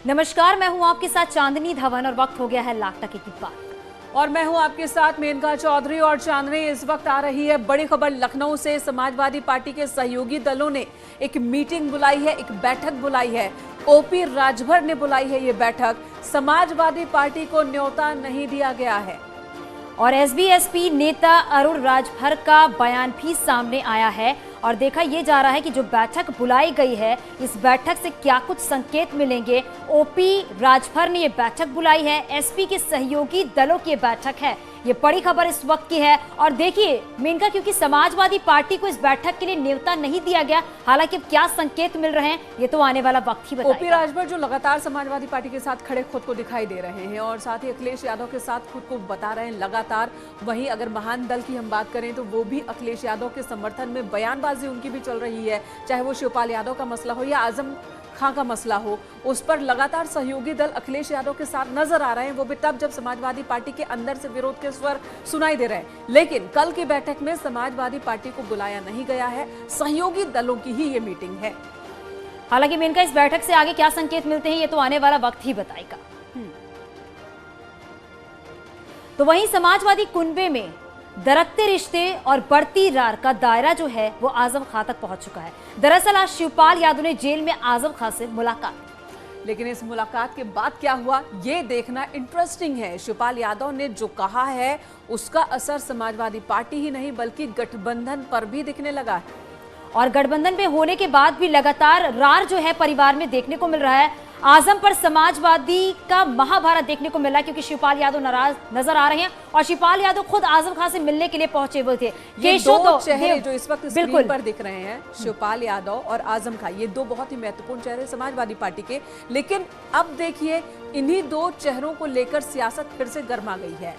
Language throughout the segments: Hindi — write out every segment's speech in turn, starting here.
नमस्कार, मैं हूं आपके साथ चांदनी धवन और वक्त हो गया है लाख टके की बात। और मैं हूं आपके साथ मेनका चौधरी। और चांदनी, इस वक्त आ रही है बड़ी खबर लखनऊ से। समाजवादी पार्टी के सहयोगी दलों ने एक मीटिंग बुलाई है, एक बैठक बुलाई है। ओपी राजभर ने बुलाई है ये बैठक। समाजवादी पार्टी को न्योता नहीं दिया गया है और एसबी-एसपी नेता अरुण राजभर का बयान भी सामने आया है और देखा यह जा रहा है कि जो बैठक बुलाई गई है, इस बैठक से क्या कुछ संकेत मिलेंगे। ओपी राजभर ने ये बैठक बुलाई है, एसपी के सहयोगी दलों की बैठक है। ये बड़ी खबर इस वक्त की है। और देखिए मेनका, क्योंकि समाजवादी पार्टी को इस बैठक के लिए न्योता नहीं दिया गया, हालांकि अब क्या संकेत मिल रहे हैं ये तो आने वाला वक्त ही बताएगा। ओपी राजभर जो लगातार समाजवादी पार्टी के साथ खड़े खुद को दिखाई दे रहे हैं और साथ ही अखिलेश यादव के साथ खुद को बता रहे हैं लगातार। वहीं अगर महान दल की हम बात करें तो वो भी अखिलेश यादव के समर्थन में बयानबाजी उनकी भी चल रही है, चाहे वो शिवपाल यादव का मसला हो या आजम खां का मसला हो, उस पर लगातार सहयोगी दल अखिलेश यादव के साथ नजर आ रहे हैं। वो भी तब जब समाजवादी पार्टी के अंदर से विरोध के स्वर सुनाई दे रहे हैं। लेकिन कल की बैठक में समाजवादी पार्टी को बुलाया नहीं गया है, सहयोगी दलों की ही ये मीटिंग है। हालांकि मेनका, इस बैठक से आगे क्या संकेत मिलते हैं ये तो आने वाला वक्त ही बताएगा। तो वहीं समाजवादी कुनबे में दरकते रिश्ते और बढ़ती रार का दायरा जो है वो आजम खां तक पहुंच चुका है। दरअसल आज शिवपाल यादव ने जेल में आजम खां से मुलाकात, लेकिन इस मुलाकात के बाद क्या हुआ ये देखना इंटरेस्टिंग है। शिवपाल यादव ने जो कहा है उसका असर समाजवादी पार्टी ही नहीं बल्कि गठबंधन पर भी दिखने लगा है। और गठबंधन में होने के बाद भी लगातार रार जो है परिवार में देखने को मिल रहा है। आजम पर समाजवादी का महाभारत देखने को मिला क्योंकि शिवपाल यादव नाराज नजर आ रहे हैं और शिवपाल यादव खुद आजम खां से मिलने के लिए पहुंचे हुए थे। ये दो चेहरे जो इस वक्त स्क्रीन पर दिख रहे हैं, शिवपाल यादव और आजम खां, ये दो बहुत ही महत्वपूर्ण चेहरे समाजवादी पार्टी के। लेकिन अब देखिए इन्हीं दो चेहरों को लेकर सियासत फिर से गर्मा गई है।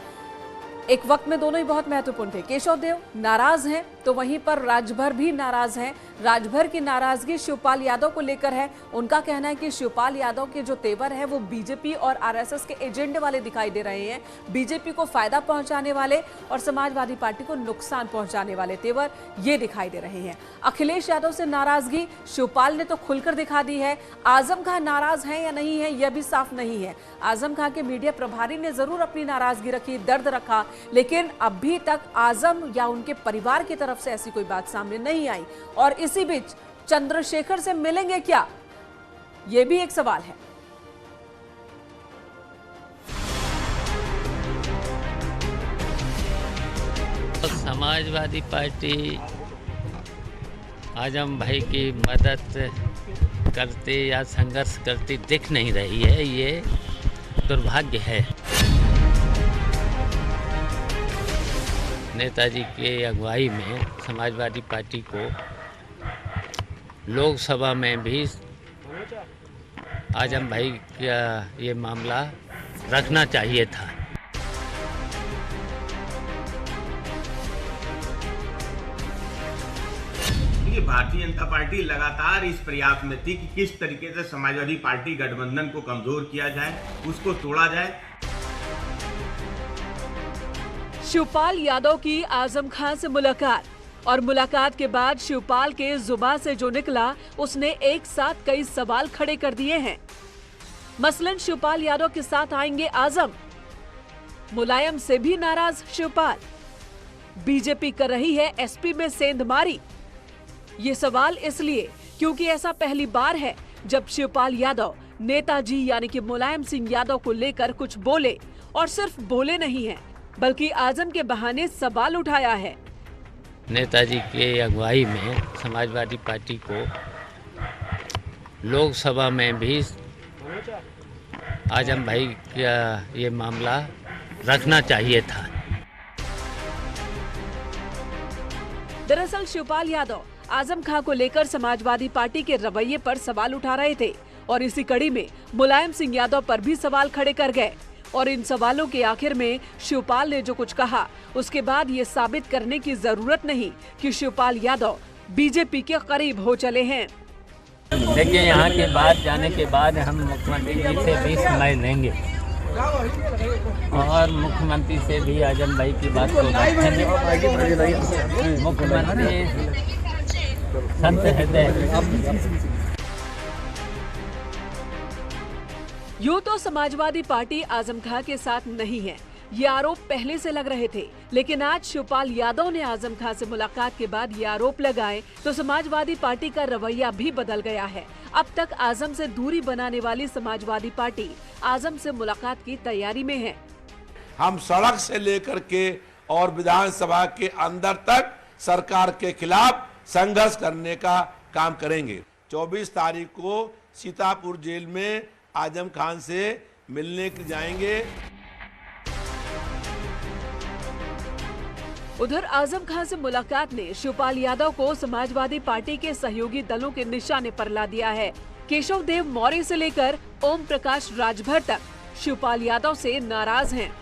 एक वक्त में दोनों ही बहुत महत्वपूर्ण थे। केशव देव नाराज हैं तो वहीं पर राजभर भी नाराज हैं। राजभर की नाराजगी शिवपाल यादव को लेकर है। उनका कहना है कि शिवपाल यादव के जो तेवर है वो बीजेपी और आरएसएस के एजेंडे वाले दिखाई दे रहे हैं, बीजेपी को फायदा पहुंचाने वाले और समाजवादी पार्टी को नुकसान पहुंचाने वाले तेवर ये दिखाई दे रहे हैं। अखिलेश यादव से नाराजगी शिवपाल ने तो खुलकर दिखा दी है। आजम खां नाराज हैं या नहीं है यह भी साफ नहीं है। आजम खां के मीडिया प्रभारी ने जरूर अपनी नाराजगी रखी, दर्द रखा, लेकिन अभी तक आजम या उनके परिवार की तरफ से ऐसी कोई बात सामने नहीं आई। और इसी बीच चंद्रशेखर से मिलेंगे क्या, यह भी एक सवाल है। समाजवादी पार्टी आजम भाई की मदद करती या संघर्ष करती दिख नहीं रही है, ये दुर्भाग्य है। नेताजी के अगुवाई में समाजवादी पार्टी को लोकसभा में भी आजम भाई का ये मामला रखना चाहिए था। भारतीय जनता पार्टी लगातार इस प्रयास में थी कि किस तरीके से समाजवादी पार्टी गठबंधन को कमजोर किया जाए, उसको तोड़ा जाए। शिवपाल यादव की आजम खां से मुलाकात और मुलाकात के बाद शिवपाल के जुबान से जो निकला उसने एक साथ कई सवाल खड़े कर दिए हैं। मसलन शिवपाल यादव के साथ आएंगे आजम, मुलायम से भी नाराज शिवपाल, बीजेपी कर रही है एसपी में सेंधमारी। ये सवाल इसलिए क्योंकि ऐसा पहली बार है जब शिवपाल यादव नेताजी यानी कि मुलायम सिंह यादव को लेकर कुछ बोले और सिर्फ बोले नहीं हैं बल्कि आजम के बहाने सवाल उठाया है। नेताजी के अगुवाई में समाजवादी पार्टी को लोकसभा में भी आजम भाई का ये मामला रखना चाहिए था। दरअसल शिवपाल यादव आजम खां को लेकर समाजवादी पार्टी के रवैये पर सवाल उठा रहे थे और इसी कड़ी में मुलायम सिंह यादव पर भी सवाल खड़े कर गए। और इन सवालों के आखिर में शिवपाल ने जो कुछ कहा उसके बाद ये साबित करने की जरूरत नहीं कि शिवपाल यादव बीजेपी के करीब हो चले हैं। देखिए, यहाँ के बाद जाने के बाद हम मुख्यमंत्री जी से भी समय लेंगे और मुख्यमंत्री से भी आजम भाई की बात को रखेंगे। मुख्यमंत्री संत हृदय यूं तो समाजवादी पार्टी आजम खां के साथ नहीं है, ये आरोप पहले से लग रहे थे, लेकिन आज शिवपाल यादव ने आजम खां से मुलाकात के बाद ये आरोप लगाए तो समाजवादी पार्टी का रवैया भी बदल गया है। अब तक आजम से दूरी बनाने वाली समाजवादी पार्टी आजम से मुलाकात की तैयारी में है। हम सड़क से लेकर के और विधानसभा के अंदर तक सरकार के खिलाफ संघर्ष करने का काम करेंगे। 24 तारीख को सीतापुर जेल में आजम खान से मिलने के जाएंगे। उधर आजम खान से मुलाकात ने शिवपाल यादव को समाजवादी पार्टी के सहयोगी दलों के निशाने पर ला दिया है। केशव देव मौर्य से लेकर ओम प्रकाश राजभर तक शिवपाल यादव से नाराज हैं।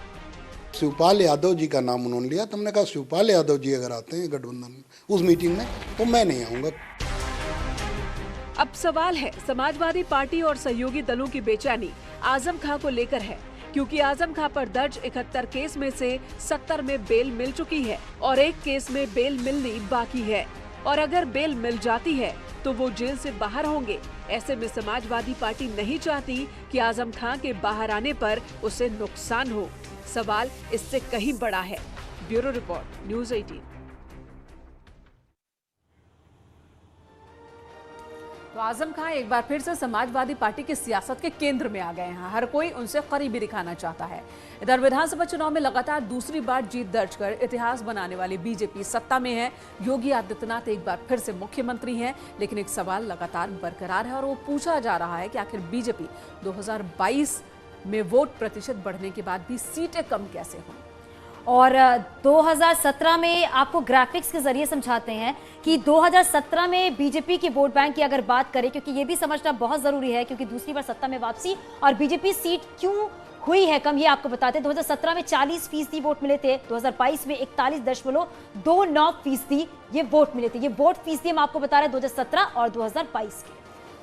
शिवपाल यादव जी का नाम उन्होंने लिया तो हमने कहा शिवपाल यादव जी अगर आते हैं गठबंधन उस मीटिंग में तो मैं नहीं आऊंगा। अब सवाल है, समाजवादी पार्टी और सहयोगी दलों की बेचैनी आजम खां को लेकर है, क्योंकि आजम खां पर दर्ज 71 केस में से 70 में बेल मिल चुकी है और एक केस में बेल मिलनी बाकी है। और अगर बेल मिल जाती है तो वो जेल से बाहर होंगे। ऐसे में समाजवादी पार्टी नहीं चाहती कि आजम खां के बाहर आने पर उसे नुकसान हो। सवाल इससे कहीं बड़ा है। Bureau report, news 18। तो आजम खां एक बार फिर से समाजवादी पार्टी की सियासत के केंद्र में आ गए हैं। हर कोई उनसे करीबी दिखाना चाहता है। इधर विधानसभा चुनाव में लगातार दूसरी बार जीत दर्ज कर इतिहास बनाने वाली बीजेपी सत्ता में है। योगी आदित्यनाथ एक बार फिर से मुख्यमंत्री हैं, लेकिन एक सवाल लगातार बरकरार है और वो पूछा जा रहा है कि आखिर बीजेपी 2022 में वोट प्रतिशत बढ़ने के बाद भी सीटें कम कैसे हों। और 2017 में आपको ग्राफिक्स के जरिए समझाते हैं कि 2017 में बीजेपी की वोट बैंक की अगर बात करें, क्योंकि ये भी समझना बहुत जरूरी है, क्योंकि दूसरी बार सत्ता में वापसी और बीजेपी सीट क्यों हुई है कम, ये आपको बताते हैं। 2017 में 40% वोट मिले थे, 2022 में 41.29% ये वोट मिले थे। ये वोट फीसदी हम आपको बता रहे हैं 2017 और 2022 के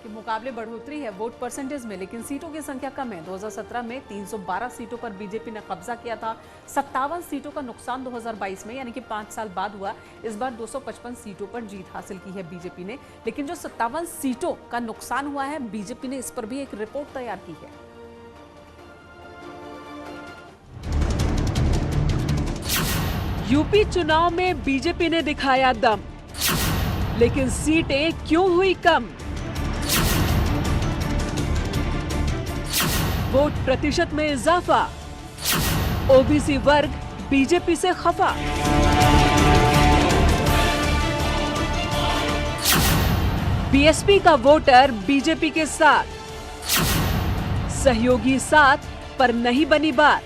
मुकाबले बढ़ोतरी है वोट परसेंटेज में, लेकिन सीटों की संख्या कम है। 2017 में 312 सीटों पर बीजेपी ने कब्जा किया था। 57 सीटों का नुकसान 2022 में, यानी कि 5 साल बाद हुआ। इस बार 255 सीटों पर जीत हासिल की है बीजेपी ने, लेकिन जो 57 सीटों का नुकसान हुआ है, बीजेपी ने इस पर भी एक रिपोर्ट तैयार की है। यूपी चुनाव में बीजेपी ने दिखाया दम, लेकिन सीटें क्यों हुई कम? वोट प्रतिशत में इजाफा, ओबीसी वर्ग बीजेपी से खफा। बीएसपी का वोटर बीजेपी के साथ, सहयोगी साथ पर नहीं बनी बात।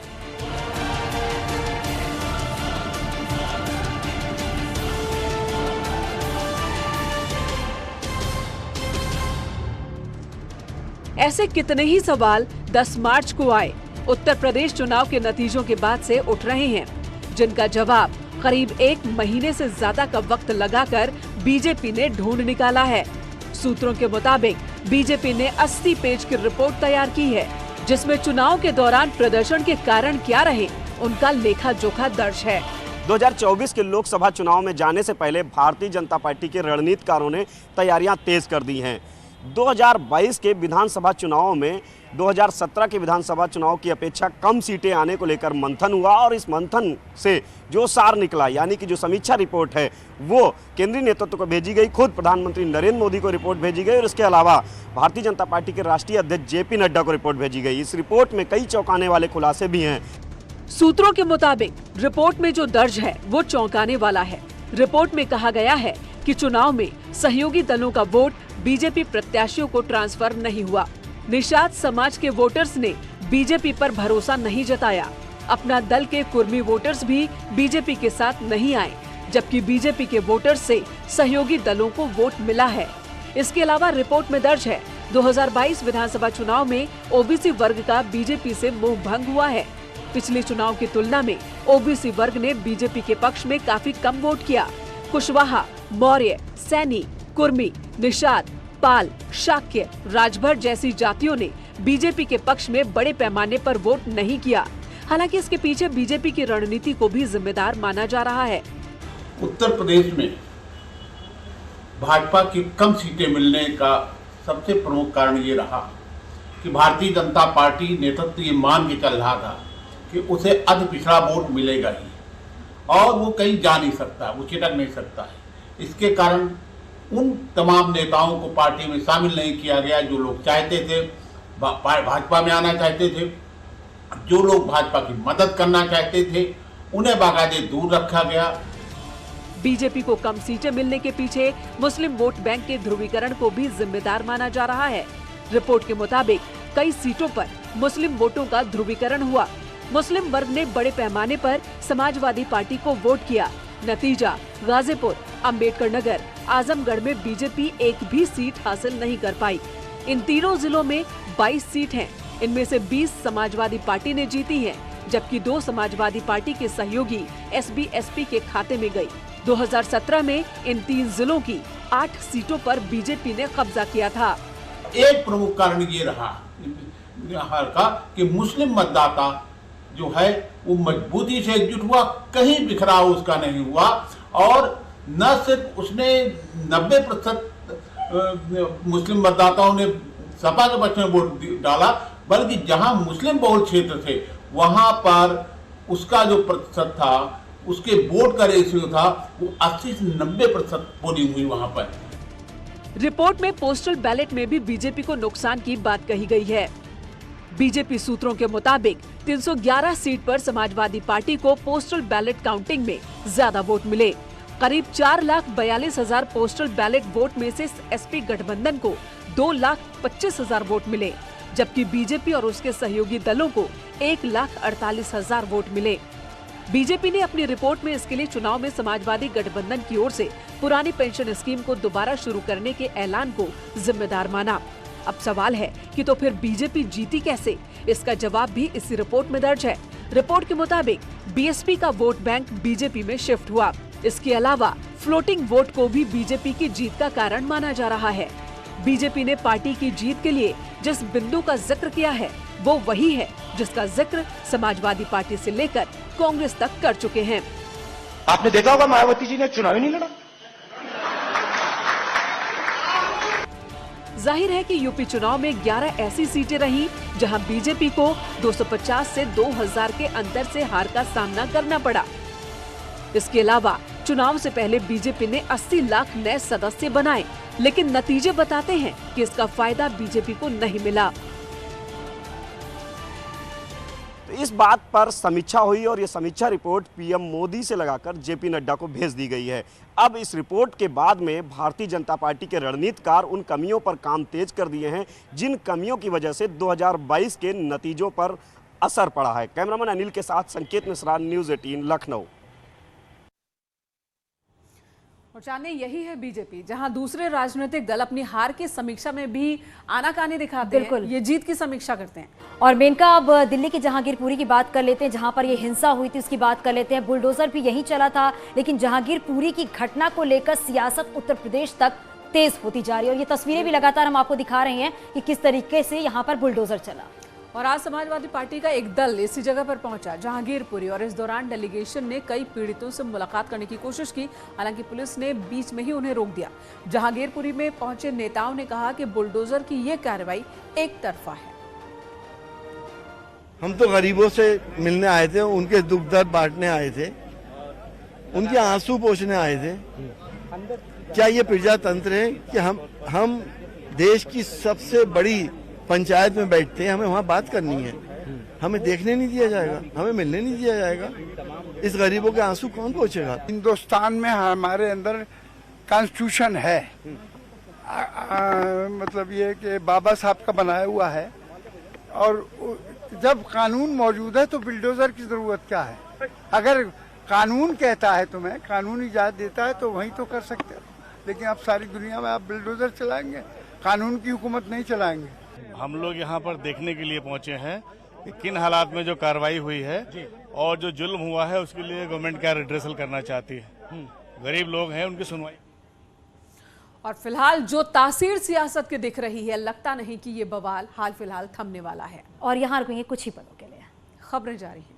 ऐसे कितने ही सवाल 10 मार्च को आए उत्तर प्रदेश चुनाव के नतीजों के बाद से उठ रहे हैं, जिनका जवाब करीब 1 महीने से ज्यादा का वक्त लगाकर बीजेपी ने ढूंढ निकाला है। सूत्रों के मुताबिक बीजेपी ने 80 पेज की रिपोर्ट तैयार की है, जिसमें चुनाव के दौरान प्रदर्शन के कारण क्या रहे, उनका लेखा जोखा दर्ज है। 2024 के लोकसभा चुनाव में जाने से पहले भारतीय जनता पार्टी के रणनीतिकारों ने तैयारियां तेज कर दी हैं। 2022 के विधानसभा चुनाव में 2017 के विधानसभा चुनाव की अपेक्षा कम सीटें आने को लेकर मंथन हुआ और इस मंथन से जो सार निकला, यानी कि जो समीक्षा रिपोर्ट है, वो केंद्रीय नेतृत्व को भेजी गई। खुद प्रधानमंत्री नरेंद्र मोदी को रिपोर्ट भेजी गई और इसके अलावा भारतीय जनता पार्टी के राष्ट्रीय अध्यक्ष जेपी नड्डा को रिपोर्ट भेजी गई। इस रिपोर्ट में कई चौंकाने वाले खुलासे भी हैं। सूत्रों के मुताबिक रिपोर्ट में जो दर्ज है वो चौंकाने वाला है। रिपोर्ट में कहा गया है कि चुनाव में सहयोगी दलों का वोट बीजेपी प्रत्याशियों को ट्रांसफर नहीं हुआ। निषाद समाज के वोटर्स ने बीजेपी पर भरोसा नहीं जताया। अपना दल के कुर्मी वोटर्स भी बीजेपी के साथ नहीं आए, जबकि बीजेपी के वोटर्स से सहयोगी दलों को वोट मिला है। इसके अलावा रिपोर्ट में दर्ज है 2022 विधानसभा चुनाव में ओबीसी वर्ग का बीजेपी से मोह भंग हुआ है। पिछले चुनाव की तुलना में ओबीसी वर्ग ने बीजेपी के पक्ष में काफी कम वोट किया। कुशवाहा, मौर्य, सैनी, कुर्मी, निषाद, पाल, शाक्य, राजभर जैसी जातियों ने बीजेपी के पक्ष में बड़े पैमाने पर वोट नहीं किया। हालांकि इसके पीछे बीजेपी की रणनीति को भी जिम्मेदार माना जा रहा है। उत्तर प्रदेश में भाजपा की कम सीटें मिलने का सबसे प्रमुख कारण ये रहा कि भारतीय जनता पार्टी नेतृत्व ये मान के चल रहा था कि उसे अध पिछड़ा वोट मिलेगा ही और वो कहीं जा नहीं सकता, वो चिटक नहीं सकता है। इसके कारण उन तमाम नेताओं को पार्टी में शामिल नहीं किया गया जो लोग चाहते थे भाजपा में आना चाहते थे, जो लोग भाजपा की मदद करना चाहते थे उन्हें बाकायदे दूर रखा गया। बीजेपी को कम सीटें मिलने के पीछे मुस्लिम वोट बैंक के ध्रुवीकरण को भी जिम्मेदार माना जा रहा है। रिपोर्ट के मुताबिक कई सीटों पर मुस्लिम वोटों का ध्रुवीकरण हुआ। मुस्लिम वर्ग ने बड़े पैमाने पर समाजवादी पार्टी को वोट किया। नतीजा गाजीपुर, अंबेडकर नगर, आजमगढ़ में बीजेपी एक भी सीट हासिल नहीं कर पाई। इन तीनों जिलों में 22 सीट हैं। इनमें से 20 समाजवादी पार्टी ने जीती हैं, जबकि 2 समाजवादी पार्टी के सहयोगी SBSP के खाते में गई। 2017 में इन 3 जिलों की 8 सीटों पर बीजेपी ने कब्जा किया था। एक प्रमुख कारण ये रहा हार का कि मुस्लिम मतदाता जो है वो मजबूती से एकजुट हुआ, कहीं बिखराव उसका नहीं हुआ और न सिर्फ उसने 90% मुस्लिम मतदाताओं ने सपा के पक्ष में वोट डाला, बल्कि जहां मुस्लिम बहुल क्षेत्र थे वहां पर उसका जो प्रतिशत था, उसके वोट का रेशियो था, वो 80 से 90% पोलिंग हुई वहां पर। रिपोर्ट में पोस्टल बैलेट में भी बीजेपी को नुकसान की बात कही गई है। बीजेपी सूत्रों के मुताबिक 311 सीट पर समाजवादी पार्टी को पोस्टल बैलेट काउंटिंग में ज्यादा वोट मिले। करीब 4,42,000 पोस्टल बैलेट वोट में से एसपी गठबंधन को 2,25,000 वोट मिले, जबकि बीजेपी और उसके सहयोगी दलों को 1,48,000 वोट मिले। बीजेपी ने अपनी रिपोर्ट में इसके लिए चुनाव में समाजवादी गठबंधन की ओर से पुरानी पेंशन स्कीम को दोबारा शुरू करने के ऐलान को जिम्मेदार माना। अब सवाल है कि तो फिर बीजेपी जीती कैसे? इसका जवाब भी इसी रिपोर्ट में दर्ज है। रिपोर्ट के मुताबिक बीएसपी का वोट बैंक बीजेपी में शिफ्ट हुआ। इसके अलावा फ्लोटिंग वोट को भी बीजेपी की जीत का कारण माना जा रहा है। बीजेपी ने पार्टी की जीत के लिए जिस बिंदु का जिक्र किया है वो वही है जिसका जिक्र समाजवादी पार्टी से लेकर कांग्रेस तक कर चुके हैं। आपने देखा होगा मायावती जी ने चुनाव ही नहीं लड़ा। जाहिर है कि यूपी चुनाव में 11 ऐसी सीटें रहीं जहां बीजेपी को 250 से 2000 के अंतर से हार का सामना करना पड़ा। इसके अलावा चुनाव से पहले बीजेपी ने 80 लाख नए सदस्य बनाए, लेकिन नतीजे बताते हैं कि इसका फायदा बीजेपी को नहीं मिला। तो इस बात पर समीक्षा हुई और ये समीक्षा रिपोर्ट पीएम मोदी से लगाकर जेपी नड्डा को भेज दी गई है। अब इस रिपोर्ट के बाद में भारतीय जनता पार्टी के रणनीतिकार उन कमियों पर काम तेज कर दिए हैं जिन कमियों की वजह से 2022 के नतीजों पर असर पड़ा है। कैमरामैन अनिल के साथ संकेत मिश्रा, न्यूज़ 18 लखनऊ। और जाने यही है बीजेपी, जहां दूसरे राजनीतिक दल अपनी हार की समीक्षा में भी आनाकानी दिखाते हैं, ये जीत की समीक्षा करते हैं। और मेनका, अब दिल्ली की जहांगीरपुरी की बात कर लेते हैं, जहां पर ये हिंसा हुई थी उसकी बात कर लेते हैं। बुलडोजर भी यहीं चला था, लेकिन जहांगीरपुरी की घटना को लेकर सियासत उत्तर प्रदेश तक तेज होती जा रही है और ये तस्वीरें भी लगातार हम आपको दिखा रहे हैं कि किस तरीके से यहाँ पर बुलडोजर चला। और आज समाजवादी पार्टी का एक दल इसी जगह पर पहुंचा, जहांगीरपुरी, और इस दौरान डेलीगेशन ने कई पीड़ितों से मुलाकात करने की कोशिश की। हालांकि पुलिस ने बीच में ही उन्हें रोक दिया। जहांगीरपुरी में पहुंचे नेताओं ने कहा कि बुलडोजर की ये कार्रवाई एक तरफा है। हम तो गरीबों से मिलने आए थे, उनके दुख दर्द बांटने आए थे, उनके आंसू पोंछने आए थे। क्या ये प्रजातंत्र है कि हम देश की सबसे बड़ी पंचायत में बैठते हैं, हमें वहाँ बात करनी है, हमें देखने नहीं दिया जाएगा, हमें मिलने नहीं दिया जाएगा? इस गरीबों के आंसू कौन पहुँचेगा? हिंदुस्तान में हमारे अंदर कॉन्स्टिट्यूशन है, मतलब ये कि बाबा साहब का बनाया हुआ है, और जब कानून मौजूद है तो बुलडोजर की जरूरत क्या है? अगर कानून कहता है तुम्हें, कानून इजाजत देता है तो वही तो कर सकते हो, लेकिन आप सारी दुनिया में आप बुलडोजर चलाएंगे, कानून की हुकूमत नहीं चलाएंगे। हम लोग यहाँ पर देखने के लिए पहुँचे हैं कि किन हालात में जो कार्रवाई हुई है और जो जुल्म हुआ है उसके लिए गवर्नमेंट क्या रिड्रेसल करना चाहती है। गरीब लोग हैं, उनकी सुनवाई। और फिलहाल जो तासीर सियासत के दिख रही है, लगता नहीं कि ये बवाल हाल फिलहाल थमने वाला है। और यहाँ रुकेंगे कुछ ही पलों के लिए, खबरें जारी हैं।